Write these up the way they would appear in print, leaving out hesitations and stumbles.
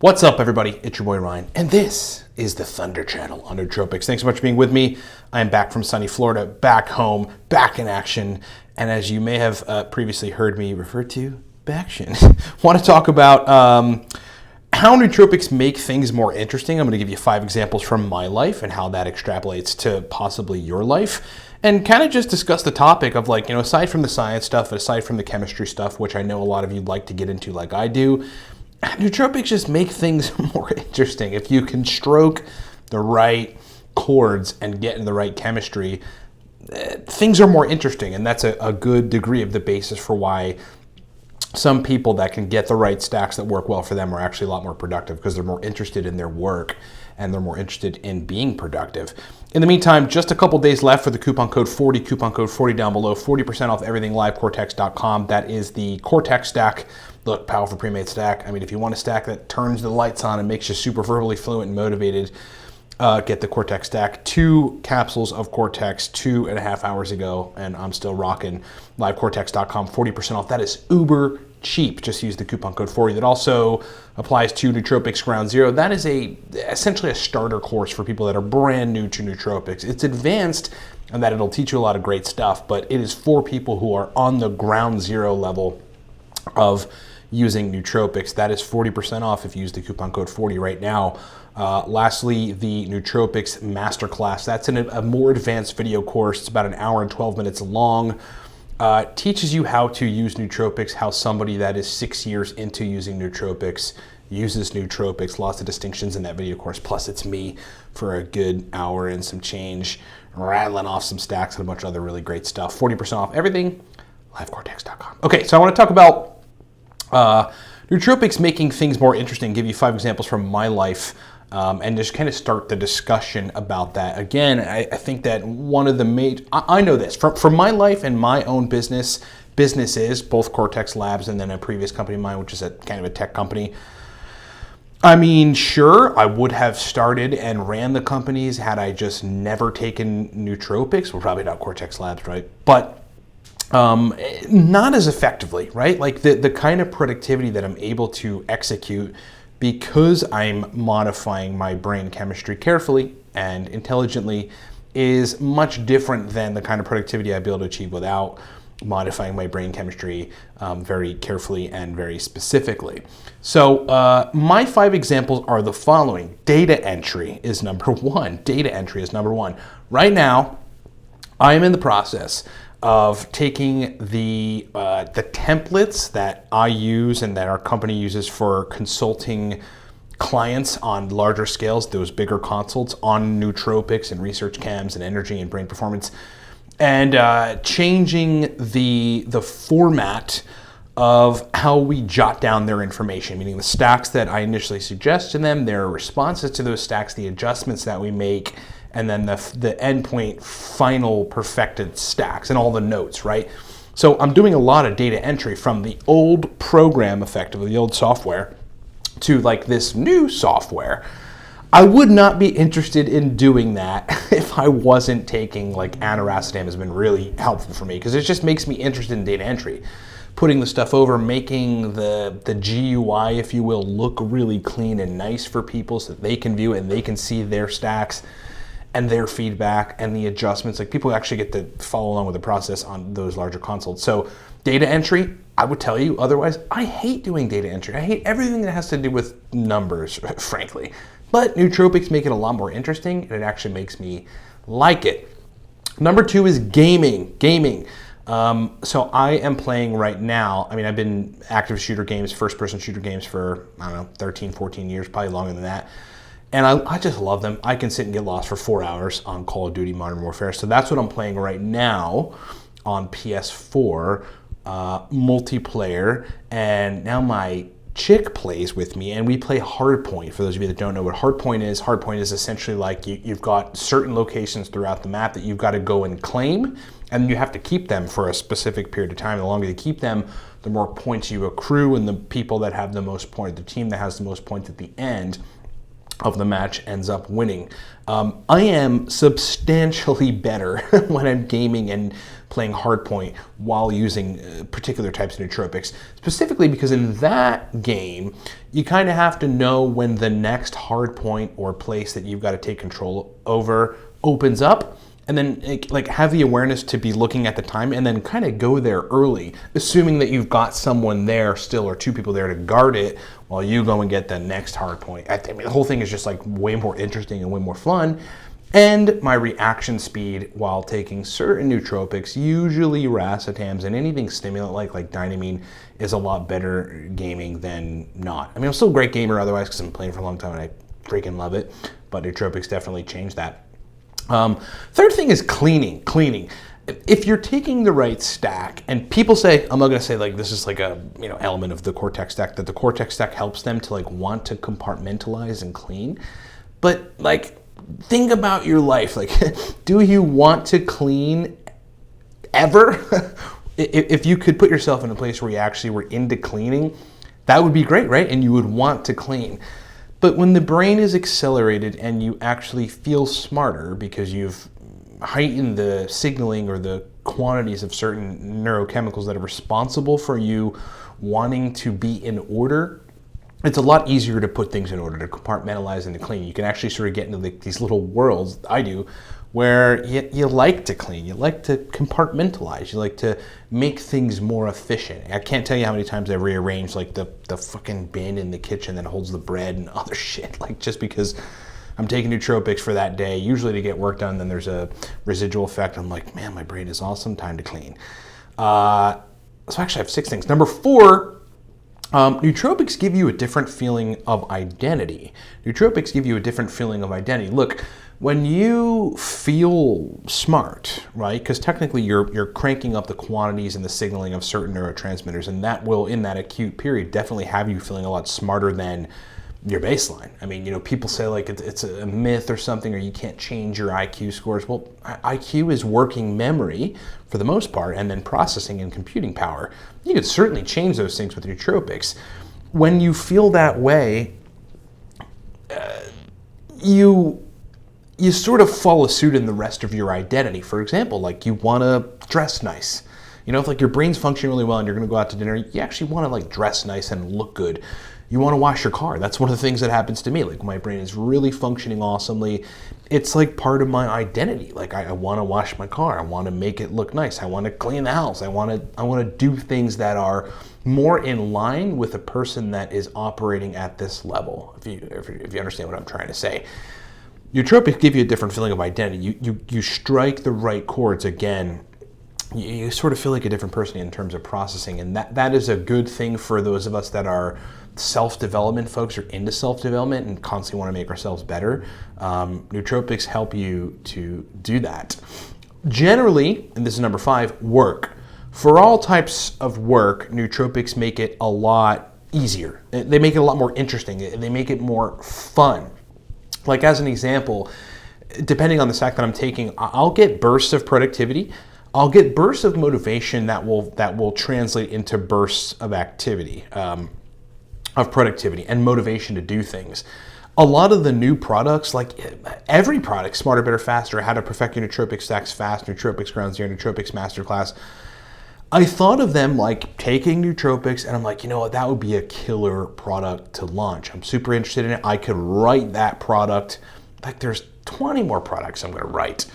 What's up, everybody? It's your boy Ryan, and this is the Thunder Channel on Nootropics. Thanks so much for being with me. I'm back from sunny Florida, back home, back in action, and as you may have previously heard me refer to, baction. Want to talk about how nootropics make things more interesting. I'm going to give you 5 examples from my life and how that extrapolates to possibly your life, and kind of just discuss the topic of, like, aside from the science stuff, aside from the chemistry stuff, which I know a lot of you'd like to get into like I do, nootropics just make things more interesting. If you can stroke the right chords and get in the right chemistry, things are more interesting, and that's a good degree of the basis for why some people that can get the right stacks that work well for them are actually a lot more productive, because they're more interested in their work and they're more interested in being productive. In the meantime, just a couple days left for the coupon code 40, coupon code 40 down below, 40% off everything livecortex.com. That is the Cortex stack. Look, powerful pre-made stack. I mean, if you want a stack that turns the lights on and makes you super verbally fluent and motivated, get the Cortex stack. 2 capsules of Cortex 2.5 hours ago, and I'm still rocking livecortex.com, 40% off. That is uber cheap. Just use the coupon code 40. That also applies to Nootropics Ground Zero. That is essentially a starter course for people that are brand new to nootropics. It's advanced in that it'll teach you a lot of great stuff, but it is for people who are on the ground zero level of using nootropics. That is 40% off if you use the coupon code 40 right now. Lastly, the Nootropics Masterclass. That's a more advanced video course. It's about an hour and 12 minutes long. Teaches you how to use nootropics, how somebody that is 6 years into using nootropics uses nootropics. Lots of distinctions in that video course. Plus, it's me for a good hour and some change, rattling off some stacks and a bunch of other really great stuff. 40% off everything, livecortex.com. Okay, so I want to talk about nootropics making things more interesting, give you 5 examples from my life, and just kind of start the discussion about that. Again, I think that one of the I know this, from my life and my own businesses, both Cortex Labs and then a previous company of mine, which is kind of a tech company. I mean, sure, I would have started and ran the companies had I just never taken nootropics. Well, probably not Cortex Labs, right? But not as effectively, right? Like the kind of productivity that I'm able to execute because I'm modifying my brain chemistry carefully and intelligently is much different than the kind of productivity I'd be able to achieve without modifying my brain chemistry very carefully and very specifically. So my 5 examples are the following. Data entry is number 1. Data entry is number 1. Right now, I am in the process of taking the templates that I use and that our company uses for consulting clients on larger scales, those bigger consults on nootropics and research chems and energy and brain performance, and changing the format of how we jot down their information, meaning the stacks that I initially suggest to them, their responses to those stacks, the adjustments that we make, and then the endpoint final perfected stacks and all the notes, right? So I'm doing a lot of data entry from the old program, effectively, the old software, to like this new software. I would not be interested in doing that if I wasn't taking, like, aniracetam has been really helpful for me because it just makes me interested in data entry. Putting the stuff over, making the GUI, if you will, look really clean and nice for people so that they can view it and they can see their stacks and their feedback and the adjustments. Like, people actually get to follow along with the process on those larger consults. So data entry, I would tell you otherwise, I hate doing data entry. I hate everything that has to do with numbers, frankly. But nootropics make it a lot more interesting, and it actually makes me like it. Number 2 is gaming. So I am playing right now. I mean, I've been active shooter games, first-person shooter games for, I don't know, 13, 14 years, probably longer than that. And I just love them. I can sit and get lost for 4 hours on Call of Duty Modern Warfare. So that's what I'm playing right now on PS4, multiplayer. And now my chick plays with me, and we play hardpoint. For those of you that don't know what hardpoint is essentially like you've got certain locations throughout the map that you've got to go and claim, and you have to keep them for a specific period of time. The longer you keep them, the more points you accrue, and the people that have the most points, the team that has the most points at the end, of the match ends up winning. I am substantially better when I'm gaming and playing hardpoint while using particular types of nootropics, specifically because in that game, you kind of have to know when the next hardpoint or place that you've got to take control over opens up, and then like have the awareness to be looking at the time and then kind of go there early, assuming that you've got someone there still or two people there to guard it while you go and get the next hard point. I mean, the whole thing is just like way more interesting and way more fun. And my reaction speed while taking certain nootropics, usually racetams and anything stimulant like dynamine, is a lot better gaming than not. I mean, I'm still a great gamer otherwise because I'm playing for a long time and I freaking love it, but nootropics definitely changed that. Third thing is cleaning. If you're taking the right stack, and people say, I'm not going to say like this is like a element of the Cortex stack, that the Cortex stack helps them to like want to compartmentalize and clean, but like think about your life. Like, do you want to clean ever? If you could put yourself in a place where you actually were into cleaning, that would be great, right? And you would want to clean. But when the brain is accelerated and you actually feel smarter because you've heightened the signaling or the quantities of certain neurochemicals that are responsible for you wanting to be in order, it's a lot easier to put things in order, to compartmentalize and to clean. You can actually sort of get into these little worlds, I do, where you like to clean, you like to compartmentalize, you like to make things more efficient. I can't tell you how many times I've rearranged like the fucking bin in the kitchen that holds the bread and other shit, like just because I'm taking nootropics for that day, usually to get work done, then there's a residual effect. I'm like, man, my brain is awesome, time to clean. So actually I have 6 things. Number 4, nootropics give you a different feeling of identity. Nootropics give you a different feeling of identity. Look, when you feel smart, right, because technically you're cranking up the quantities and the signaling of certain neurotransmitters, and that will, in that acute period, definitely have you feeling a lot smarter than your baseline. I mean, people say like it's a myth or something, or you can't change your IQ scores. Well, IQ is working memory for the most part, and then processing and computing power. You could certainly change those things with nootropics. When you feel that way, you sort of follow suit in the rest of your identity. For example, like you want to dress nice. If like your brain's functioning really well and you're going to go out to dinner, you actually want to like dress nice and look good. You want to wash your car. That's one of the things that happens to me. Like my brain is really functioning awesomely. It's like part of my identity. Like I want to wash my car. I want to make it look nice. I want to clean the house. I want to do things that are more in line with a person that is operating at this level. If you understand what I'm trying to say. Nootropics give you a different feeling of identity. You strike the right chords again. You sort of feel like a different person in terms of processing, and that is a good thing for those of us that are self-development folks or into self-development and constantly want to make ourselves better. Nootropics help you to do that. Generally, and this is number 5, work. For all types of work, nootropics make it a lot easier. They make it a lot more interesting. They make it more fun. Like as an example, depending on the stack that I'm taking, I'll get bursts of productivity. I'll get bursts of motivation that will translate into bursts of activity, of productivity and motivation to do things. A lot of the new products, like every product, Smarter, Better, Faster, How to Perfect Your Nootropic Stacks Fast, Nootropics Ground Zero, Nootropics Masterclass, I thought of them like taking nootropics and I'm like, you know what, that would be a killer product to launch. I'm super interested in it. I could write that product. Like there's 20 more products I'm going to write.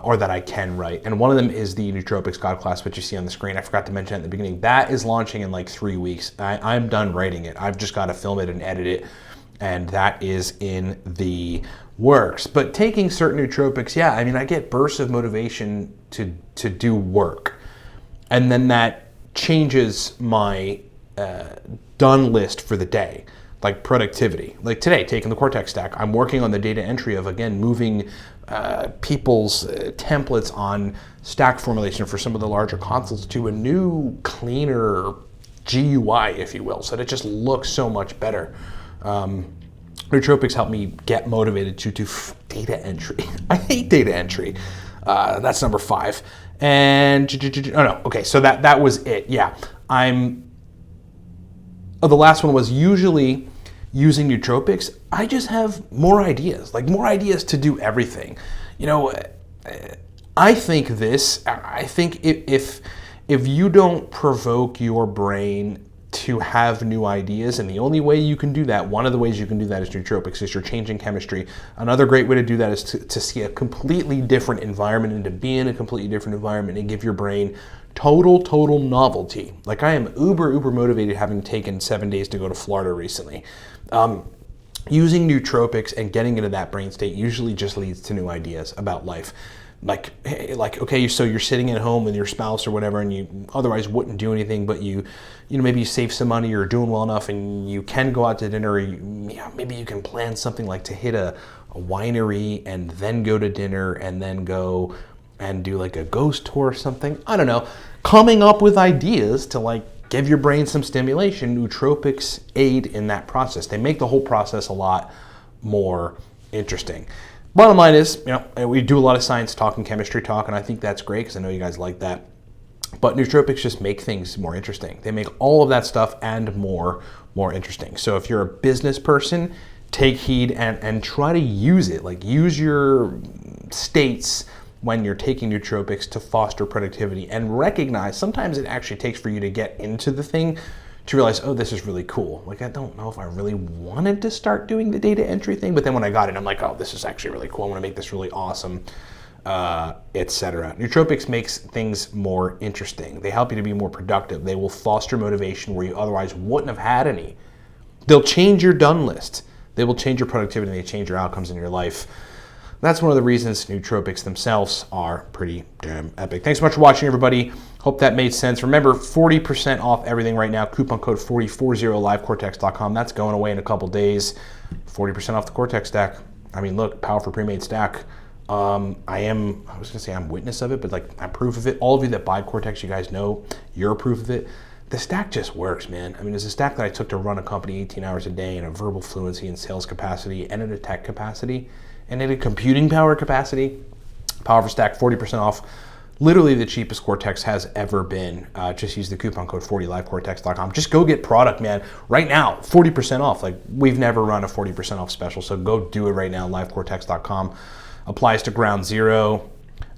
Or that I can write. And one of them is the Nootropics God class, which you see on the screen. I forgot to mention at the beginning. That is launching in like 3 weeks. I'm done writing it. I've just got to film it and edit it. And that is in the works. But taking certain nootropics, yeah, I mean, I get bursts of motivation to do work. And then that changes my done list for the day. Like productivity. Like today, taking the Cortex stack, I'm working on the data entry of, again, moving people's templates on stack formulation for some of the larger consoles to a new, cleaner GUI, if you will, so that it just looks so much better. Nootropics help me get motivated to do data entry. I hate data entry. That's number 5. And, okay, so that was it. Yeah, the last one was usually using nootropics, I just have more ideas, like more ideas to do everything. You know, I think if you don't provoke your brain to have new ideas, and the only way you can do that, one of the ways you can do that is nootropics, is you're changing chemistry. Another great way to do that is to see a completely different environment and to be in a completely different environment and give your brain total novelty. Like, I am uber motivated, having taken 7 days to go to Florida recently. Using nootropics and getting into that brain state usually just leads to new ideas about life. Like, okay, so you're sitting at home with your spouse or whatever, and you otherwise wouldn't do anything, but you know, maybe you save some money, or doing well enough, and you can go out to dinner, or maybe you can plan something like to hit a winery and then go to dinner and then go and do like a ghost tour or something. I don't know. Coming up with ideas to like give your brain some stimulation, nootropics aid in that process. They make the whole process a lot more interesting. Bottom line is, you know, we do a lot of science talk and chemistry talk, and I think that's great because I know you guys like that. But nootropics just make things more interesting. They make all of that stuff and more interesting. So if you're a business person, take heed and try to use it. Like, use your states when you're taking nootropics to foster productivity, and recognize sometimes it actually takes for you to get into the thing to realize, oh, this is really cool. Like, I don't know if I really wanted to start doing the data entry thing, but then when I got it, I'm like, oh, this is actually really cool. I want to make this really awesome, etc. Nootropics makes things more interesting. They help you to be more productive. They will foster motivation where you otherwise wouldn't have had any. They'll change your done list. They will change your productivity, and they change your outcomes in your life. That's one of the reasons nootropics themselves are pretty damn epic. Thanks so much for watching, everybody. Hope that made sense. Remember, 40% off everything right now. Coupon code 4040livecortex.com. That's going away in a couple days. 40% off the Cortex stack. I mean, look, powerful pre-made stack. I was going to say I'm witness of it, but like, I'm proof of it. All of you that buy Cortex, you guys know you're proof of it. The stack just works, man. I mean, it's a stack that I took to run a company 18 hours a day in a verbal fluency and sales capacity and in a tech capacity and in a computing power capacity. Powerful stack, 40% off. Literally the cheapest Cortex has ever been. Just use the coupon code 40livecortex.com. Just go get product, man. Right now, 40% off. Like, we've never run a 40% off special, so go do it right now, livecortex.com. Applies to Ground Zero,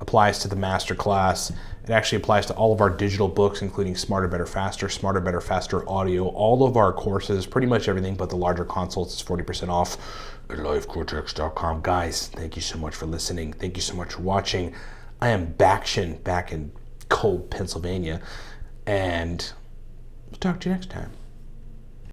applies to the Masterclass. It actually applies to all of our digital books, including Smarter, Better, Faster, Smarter, Better, Faster audio, all of our courses, pretty much everything but the larger consults is 40% off at livecortex.com. Guys, thank you so much for listening. Thank you so much for watching. I am back in cold Pennsylvania, and we'll talk to you next time.